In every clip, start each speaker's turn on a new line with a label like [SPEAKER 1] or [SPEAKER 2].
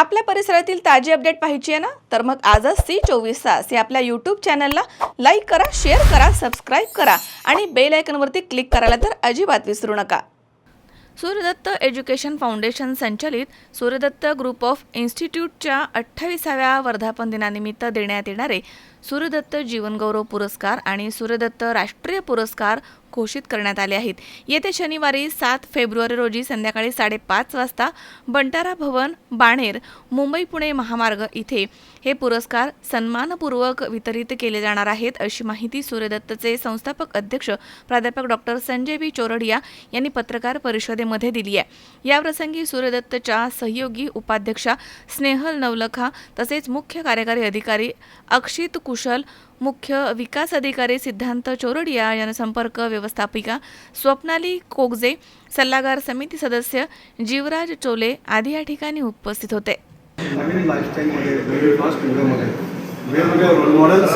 [SPEAKER 1] आपल्या परिसरातील ताजी अपडेट पाहिजे आहे ना, तर मग आजच C24 या आपल्या यूट्यूब चॅनलला लाईक करा, शेअर करा, सबस्क्राईब करा आणि बेल आयकॉनवरती क्लिक करायला तर अजिबात विसरू नका. सूर्यदत्त एज्युकेशन फाउंडेशन संचालित सूर्यदत्त ग्रुप ऑफ इन्स्टिट्यूटच्या 28व्या वर्धापन दिनानिमित्त देण्यात येणारे सूर्यदत्त जीवनगौरव पुरस्कार आणि सूर्यदत्त राष्ट्रीय पुरस्कार घोषित करण्यात आले आहेत. येत्या शनिवारी 7 फेब्रुवारी रोजी संध्याकाळी 5:30 वाजता बंटारा भवन, बाणेर, मुंबई-पुणे महामार्ग इथे हे पुरस्कार सन्मानपूर्वक वितरित केले जाणार आहेत, अशी माहिती सूर्यदत्तचे संस्थापक अध्यक्ष प्राध्यापक डॉक्टर संजय बी चोरडिया यांनी पत्रकार परिषदेमध्ये दिली आहे. याप्रसंगी सूर्यदत्तच्या सहयोगी उपाध्यक्षा स्नेहल नवलखा तसेच मुख्य कार्यकारी अधिकारी अक्षित कुशल, मुख्य विकास अधिकारी सिद्धांत चोरडिया, जनसंपर्क व्यवस्थापिका स्वप्नाली कोगजे, सल्लागार समिती सदस्य जीवराज चोले आदी या ठिकाणी उपस्थित होते.
[SPEAKER 2] नवीन लाईफस्टाईलमध्ये नवीन फास्ट फिंगरमध्ये वेगवेगळे रोल मॉडेल्स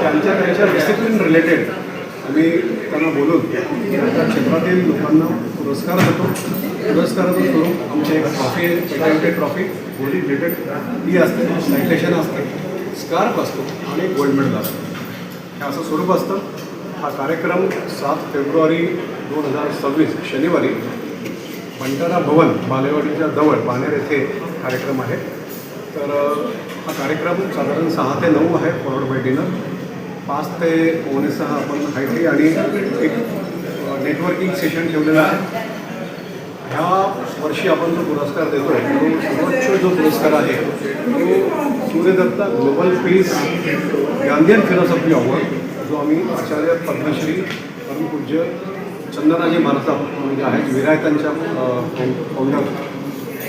[SPEAKER 2] त्यांच्या डिसिप्लिन रिलेटेड आम्ही त्यांना बोलून त्या क्षेत्रातील लोकांना पुरस्कार देतो. पुरस्काराचं स्वरूप आमचे एक ट्रॉफी आहे, पेटंटेड ट्रॉफी बॉडी रिलेटेड ती असते, सायटेशन असते, स्कार्फ असतो आणि गोल्ड मेडल असतं. हे असं स्वरूप असतं. हा कार्यक्रम 7 फेब्रुवारी 2026 शनिवारी बंटारा भवन बालेवाडीच्या जवळ बाणेर येथे कार्यक्रम आहे. तर हा कार्यक्रम साधारण 6 ते 9 आहे, फॉलोड बाय डिनर. 5 ते 5:45 आपण हाय टी आणि एक नेटवर्किंग सेशन ठेवलेलं आहे. ह्या वर्षी आपण जो पुरस्कार देतो तो सर्वोच्च जो पुरस्कार आहे तो Suryadatta global piece Gandhian philosophy award, जो आम्ही आचार्य पद्मश्री परमपूज्य चंदनाजी महाराज म्हणजे आहेत विरायतांच्या फाउंडर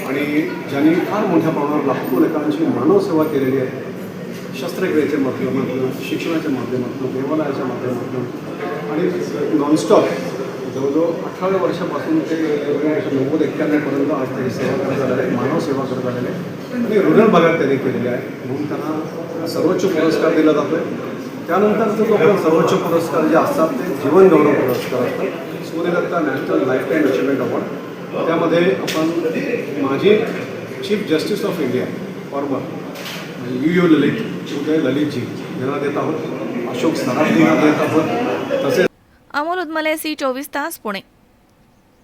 [SPEAKER 2] आणि ज्यांनी फार मोठ्या प्रमाणावर लाखो लोकांची मानवसेवा केलेली आहे. शस्त्रक्रियेच्या माध्यमातून, शिक्षणाच्या माध्यमातून, देवालयाच्या माध्यमातून आणि नॉनस्टॉप जवळजवळ 18 वर्षापासून ते 90-91पर्यंत आज त्यांनी सेवा करत आलेले आहे, मानवसेवा करत आलेले आहे आणि रुरल भागात त्यांनी केलेले आहे. म्हणून त्यांना सर्वोच्च पुरस्कार दिला जातो आहे. त्यानंतरचं जो आपण सर्वोच्च पुरस्कार जे असतात ते जीवनगौरव पुरस्कार असतात. Suryadatta national lifetime achievement award, त्यामध्ये आपण माजी chief justice of India former U Lalit Uday ललितजी यांना देत आहोत, अशोक सराफ यांना देत आहोत. तसेच
[SPEAKER 1] अमोल उदमले, C24 पुणे.